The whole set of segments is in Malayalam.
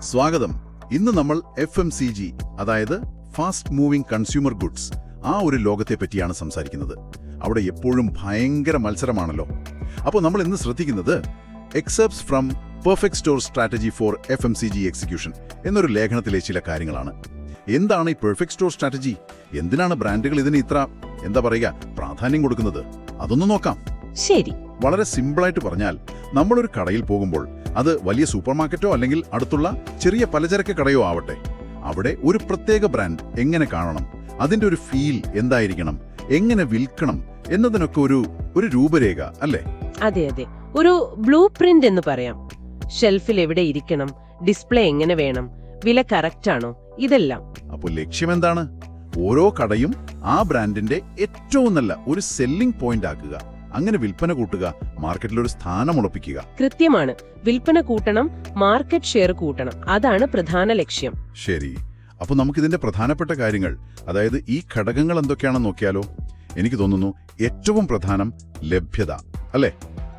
സ്വാഗതം. ഇന്ന് നമ്മൾ FMCG, അതായത് ഫാസ്റ്റ് മൂവിംഗ് കൺസ്യൂമർ ഗുഡ്സ്, ആ ഒരു ലോകത്തെ പറ്റിയാണ് സംസാരിക്കുന്നത്. അവിടെ എപ്പോഴും ഭയങ്കര മത്സരമാണല്ലോ. അപ്പോൾ നമ്മൾ ഇന്ന് ശ്രദ്ധിക്കുന്നത് excerpts from perfect store strategy four FMCG execution എന്നൊരു ലേഖനത്തിലെ ചില കാര്യങ്ങളാണ്. എന്താണ് ഈ പെർഫെക്റ്റ് സ്റ്റോർ സ്ട്രാറ്റജി? എന്തിനാണ് ബ്രാൻഡുകൾ ഇതിന് ഇത്ര പ്രാധാന്യം കൊടുക്കുന്നത്? അതൊന്ന് നോക്കാം. ശരി. വളരെ സിമ്പിളായിട്ട് പറഞ്ഞാൽ, നമ്മളൊരു കടയിൽ പോകുമ്പോൾ, അത് വലിയ സൂപ്പർ മാർക്കറ്റോ അല്ലെങ്കിൽ അടുത്തുള്ള ചെറിയ പലചരക്ക് കടയോ ആവട്ടെ, അവിടെ ഒരു പ്രത്യേക ബ്രാൻഡ് എങ്ങനെ കാണണം, അതിന്റെ ഒരു ഫീൽ എന്തായിരിക്കണം, എങ്ങനെ വിൽക്കണം എന്നതിനൊക്കെ ഒരു രൂപരേഖ അല്ലേ? അതെ അതെ, ഒരു ബ്ലൂ പ്രിന്റ് എന്ന് പറയാം. ഷെൽഫിൽ എവിടെ ഇരിക്കണം, ഡിസ്പ്ലേ എങ്ങനെ വേണം, വില കറക്റ്റ് ആണോ, ഇതെല്ലാം. അപ്പോൾ ലക്ഷ്യം എന്താണ്? ഓരോ കടയും ആ ബ്രാൻഡിന്റെ ഏറ്റവും നല്ല ഒരു സെല്ലിംഗ് പോയിന്റ് ആക്കുക, അങ്ങനെ വിൽപ്പന കൂട്ടുക, മാർക്കറ്റിലൊരു സ്ഥാനം ഉറപ്പിക്കുക. കൃത്യമാണ്. വിൽപ്പന കൂട്ടണം, മാർക്കറ്റ് ഷെയർ കൂട്ടണം, അതാണ് പ്രധാന ലക്ഷ്യം. ശരി. അപ്പോൾ നമുക്കിതിന്റെ പ്രധാനപ്പെട്ട കാര്യങ്ങൾ, അതായത് ഈ ഘടകങ്ങൾ എന്തൊക്കെയാണെന്ന് നോക്കിയാലോ? എനിക്ക് തോന്നുന്നു ഏറ്റവും പ്രധാനം ലഭ്യത അല്ലേ?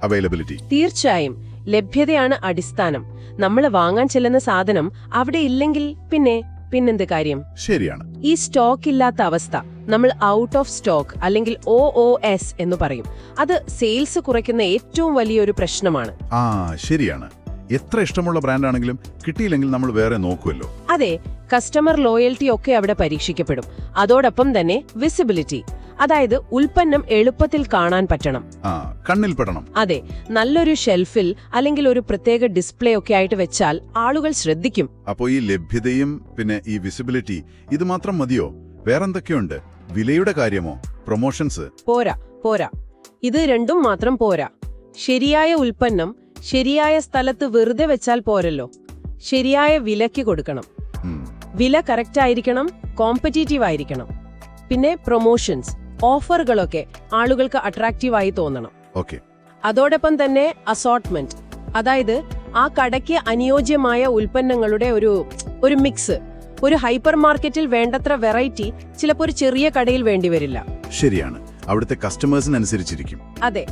അവൈലബിലിറ്റി. തീർച്ചയായും ലഭ്യതയാണ് അടിസ്ഥാനം. നമ്മൾ വാങ്ങാൻ ചെല്ലുന്ന സാധനം അവിടെ ഇല്ലെങ്കിൽ പിന്നെന്ത് കാര്യം? ശരിയാണ്. ഈ സ്റ്റോക്ക് ഇല്ലാത്ത അവസ്ഥ നമ്മൾ ഔട്ട് ഓഫ് സ്റ്റോക്ക് അല്ലെങ്കിൽ OOS എന്ന് പറയും. അത് സെയിൽസ് കുറയ്ക്കുന്ന ഏറ്റവും വലിയൊരു പ്രശ്നമാണ്. ശരിയാണ്. എത്ര ഇഷ്ടമുള്ള ബ്രാൻഡാണെങ്കിലും കിട്ടിയില്ലെങ്കിൽ നമ്മൾ വേറെ നോക്കുമല്ലോ. അതെ, കസ്റ്റമർ ലോയൽറ്റി ഒക്കെ അവിടെ പരീക്ഷിക്കപ്പെടും. അതോടൊപ്പം തന്നെ വിസിബിലിറ്റി, അതായത് ഉൽപ്പന്നം എളുപ്പത്തിൽ കാണാൻ പറ്റണം, കണ്ണിൽ പെടണം. അതെ, നല്ലൊരു ഷെൽഫിൽ അല്ലെങ്കിൽ ഒരു പ്രത്യേക ഡിസ്പ്ലേ ഒക്കെ ആയിട്ട് വെച്ചാൽ ആളുകൾ ശ്രദ്ധിക്കും. അപ്പോൾ ഈ ലഭ്യതയും പിന്നെ ഈ വിസിബിലിറ്റി ഇത് മാത്രം മതിയോ? വേറെന്തൊക്കെയുണ്ട്? വിലയുടെ കാര്യമോ? പ്രൊമോഷൻസ്? പോരാ. ഇത് രണ്ടും മാത്രം പോരാ. ശരിയായ ഉൽപ്പന്നം ശരിയായ സ്ഥലത്ത് വെറുതെ വെച്ചാൽ പോരല്ലോ. ശരിയായ വിലയ്ക്ക് കൊടുക്കണം. വില കറക്റ്റ് ആയിരിക്കണം, കോമ്പറ്റീറ്റീവ് ആയിരിക്കണം. പിന്നെ പ്രൊമോഷൻസ്, ഓഫറുകളൊക്കെ ആളുകൾക്ക് അട്രാക്റ്റീവായി തോന്നണം. അതോടൊപ്പം തന്നെ അസോർട്ട്മെന്റ്, അതായത് ആ കടയ്ക്ക് അനുയോജ്യമായ ഉൽപ്പന്നങ്ങളുടെ ഒരു മിക്സ്. ഒരു ഹൈപ്പർ മാർക്കറ്റിൽ വേണ്ടത്ര വെറൈറ്റി ചിലപ്പോൾ ഒരു ചെറിയ കടയിൽ വേണ്ടിവരില്ല. ശരിയാണ്. അവിടുത്തെ കസ്റ്റമേഴ്സിനനുസരിച്ചിരിക്കും. അതെ,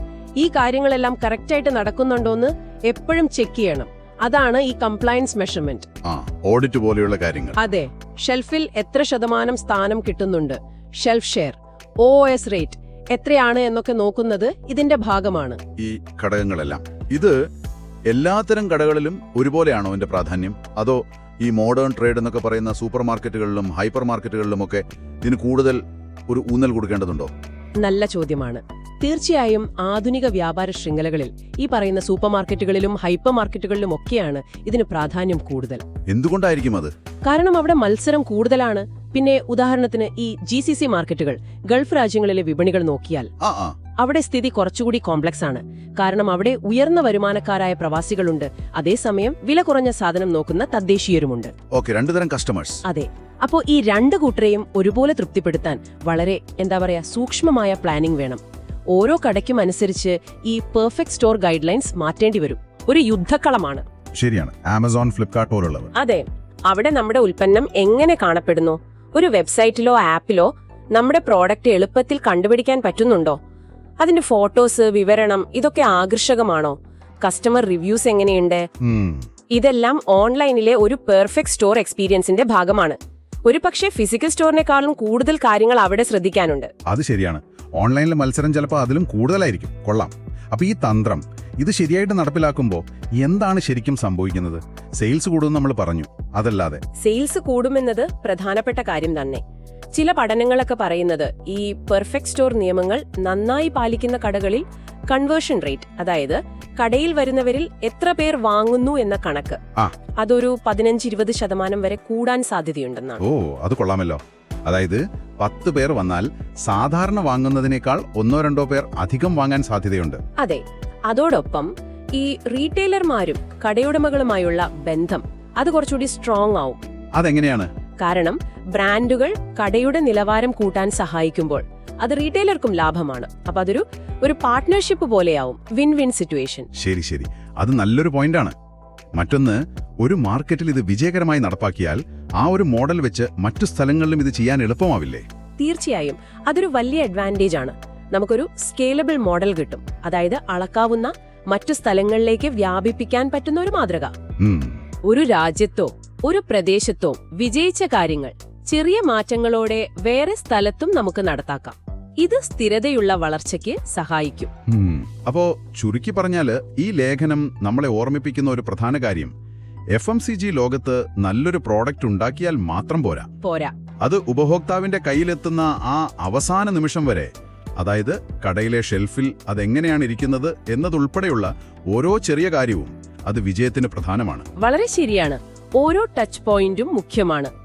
ഈ കാര്യങ്ങളെല്ലാം കറക്റ്റായിട്ട് നടക്കുന്നുണ്ടോന്ന് എപ്പോഴും ചെക്ക് ചെയ്യണം. അതാണ് ഈ കംപ്ലയൻസ് മെഷർമെന്റ്. ഓഡിറ്റ് പോലെയുള്ള കാര്യങ്ങൾ. അതെ, ഷെൽഫിൽ എത്ര ശതമാനം സ്ഥാനം കിട്ടുന്നുണ്ട്, ഷെൽഫ് ഷെയർ, OOS റേറ്റ് എത്രയാണ് എന്നൊക്കെ നോക്കുന്നത് ഇതിന്റെ ഭാഗമാണ്. ഈ ഘടകങ്ങളെല്ലാം ഇത് എല്ലാത്തരം കടകളിലും ഒരുപോലെയാണോ ഇതിന്റെ പ്രാധാന്യം? അതോ ഈ മോഡേൺ ട്രേഡ് എന്നൊക്കെ പറയുന്ന സൂപ്പർ മാർക്കറ്റുകളിലും ഹൈപ്പർ മാർക്കറ്റുകളിലും ഒക്കെ ഇതിന് കൂടുതൽ ഒരു ഊന്നൽ കൊടുക്കേണ്ടതുണ്ടോ? നല്ല ചോദ്യമാണ്. തീർച്ചയായും ആധുനിക വ്യാപാര ശൃംഖലകളിൽ ഈ പറയുന്ന സൂപ്പർ മാർക്കറ്റുകളിലും ഹൈപ്പർ മാർക്കറ്റുകളിലും ഒക്കെയാണ് ഇതിന് പ്രാധാന്യം കൂടുതൽ. എന്തുകൊണ്ടായിരിക്കും അത്? കാരണം അവിടെ മത്സരം കൂടുതലാണ്. പിന്നെ ഉദാഹരണത്തിന് ഈ GCC മാർക്കറ്റുകൾ, ഗൾഫ് രാജ്യങ്ങളിലെ വിപണികൾ നോക്കിയാൽ അവിടെ സ്ഥിതി കുറച്ചുകൂടി കോംപ്ലക്സ് ആണ്. കാരണം അവിടെ ഉയർന്ന വരുമാനക്കാരായ പ്രവാസികളുണ്ട്, അതേസമയം വില കുറഞ്ഞ സാധനം നോക്കുന്ന തദ്ദേശീയരുമുണ്ട്. രണ്ടുതരം കസ്റ്റമേഴ്സ്. അതെ. അപ്പോ ഈ രണ്ട് കൂട്ടരെയും ഒരുപോലെ തൃപ്തിപ്പെടുത്താൻ വളരെ സൂക്ഷ്മമായ പ്ലാനിംഗ് വേണം. ഓരോ കടയ്ക്കും അനുസരിച്ച് ഈ പെർഫെക്റ്റ് സ്റ്റോർ ഗൈഡ് ലൈൻസ് മാറ്റേണ്ടി വരും. ഒരു യുദ്ധക്കളമാണ്. ശരിയാണ്. ആമസോൺ, ഫ്ലിപ്കാർട്ട് പോലുള്ളവ. അതെ, അവിടെ നമ്മുടെ ഉൽപ്പന്നം എങ്ങനെ കാണപ്പെടുന്നു, ഒരു വെബ്സൈറ്റിലോ ആപ്പിലോ നമ്മുടെ പ്രോഡക്റ്റ് എളുപ്പത്തിൽ കണ്ടുപിടിക്കാൻ പറ്റുന്നുണ്ടോ, അതിന്റെ ഫോട്ടോസ്, വിവരണം ഇതൊക്കെ ആകർഷകമാണോ, കസ്റ്റമർ റിവ്യൂസ് എങ്ങനെയുണ്ട്, ഇതെല്ലാം ഓൺലൈനിലെ ഒരു പെർഫെക്റ്റ് സ്റ്റോർ എക്സ്പീരിയൻസിന്റെ ഭാഗമാണ്. ഒരു പക്ഷേ ഫിസിക്കൽ സ്റ്റോറിനേക്കാളും കൂടുതൽ കാര്യങ്ങൾ അവിടെ ശ്രദ്ധിക്കാനുണ്ട്. അത് ശരിയാണ്. ഓൺലൈനിലെ മത്സരം ചിലപ്പോൾ അതിലും കൂടുതലായിരിക്കും. കൊള്ളാം. അപ്പൊ ഈ തന്ത്രം ഇത് ശരിയായിട്ട് നടപ്പിലാക്കുമ്പോൾ എന്താണ് ശരിക്കും സംഭവിക്കുന്നത്? സെയിൽസ് കൂടുമെന്ന് നമ്മൾ പറഞ്ഞു, അതല്ലാതെ? സെയിൽസ് കൂടുമെന്നത് പ്രധാനപ്പെട്ട കാര്യം തന്നെ. ചില പഠനങ്ങളൊക്കെ പറയുന്നത് ഈ പെർഫെക്റ്റ് സ്റ്റോർ നിയമങ്ങൾ നന്നായി പാലിക്കുന്ന കടകളിൽ കൺവേർഷൻ റേറ്റ്, അതായത് കടയിൽ വരുന്നവരിൽ എത്ര പേർ വാങ്ങുന്നു എന്ന കണക്ക്, അതൊരു 15-20% വരെ കൂടാൻ സാധ്യതയുണ്ടെന്നാണ്. അത് കൊള്ളാമല്ലോ. അതായത് 10 പേർ വന്നാൽ സാധാരണ വാങ്ങുന്നതിനേക്കാൾ 1-2 പേർ അധികം വാങ്ങാൻ സാധ്യതയുണ്ട്. അതെ. അതോടൊപ്പം ഈ റീറ്റെയിലർമാരും കടയുടമകളുമായുള്ള ബന്ധം അത് കുറച്ചുകൂടി സ്ട്രോങ് ആവും. അതെങ്ങനെയാണ്? കാരണം ബ്രാൻഡുകൾ കടയുടെ നിലവാരം കൂട്ടാൻ സഹായിക്കുമ്പോൾ അത് റീറ്റെയിലർക്കും ലാഭമാണ്. അപ്പൊ അതൊരു പാർട്ട്ണർഷിപ്പ് പോലെയാവും. Win win situation. ശരി. അത് നല്ലൊരു പോയിന്റാണ്. മറ്റൊന്ന്, ഒരു മാർക്കറ്റിൽ ഇത് വിജയകരമായി നടപ്പാക്കിയാൽ ആ ഒരു മോഡൽ വെച്ച് മറ്റു സ്ഥലങ്ങളിലും ഇത് ചെയ്യാൻ എളുപ്പമാവില്ലേ? തീർച്ചയായും അതൊരു വലിയ അഡ്വാൻറ്റേജ് ആണ്. നമുക്കൊരു സ്കേലബിൾ മോഡൽ കിട്ടും. അതായത് അളക്കാവുന്ന, മറ്റു സ്ഥലങ്ങളിലേക്ക് വ്യാപിപ്പിക്കാൻ പറ്റുന്ന ഒരു മാതൃക. ഒരു രാജ്യത്തോ ഒരു പ്രദേശത്തോ വിജയിച്ച കാര്യങ്ങൾ ചെറിയ മാറ്റങ്ങളോടെ വേറെ സ്ഥലത്തും നമുക്ക് നടത്താക്കാം. ഇത് സ്ഥിരതയുള്ള വളർച്ചയ്ക്ക് സഹായിക്കും. അപ്പോ ചുരുക്കി പറഞ്ഞാല് ഈ ലേഖനം നമ്മളെ ഓർമ്മിപ്പിക്കുന്ന ഒരു പ്രധാന കാര്യം FMCG ലോകത്ത് നല്ലൊരു പ്രോഡക്റ്റ് ഉണ്ടാക്കിയാൽ മാത്രം പോരാ. അത് ഉപഭോക്താവിന്റെ കയ്യിലെത്തുന്ന ആ അവസാന നിമിഷം വരെ, അതായത് കടയിലെ ഷെൽഫിൽ അതെങ്ങനെയാണ് ഇരിക്കുന്നത് എന്നതുൾപ്പെടെയുള്ള ഓരോ ചെറിയ കാര്യവും അത് വിജയത്തിന് പ്രധാനമാണ്. വളരെ ശരിയാണ്. ഓരോ ടച്ച് പോയിന്റും മുഖ്യമാണ്.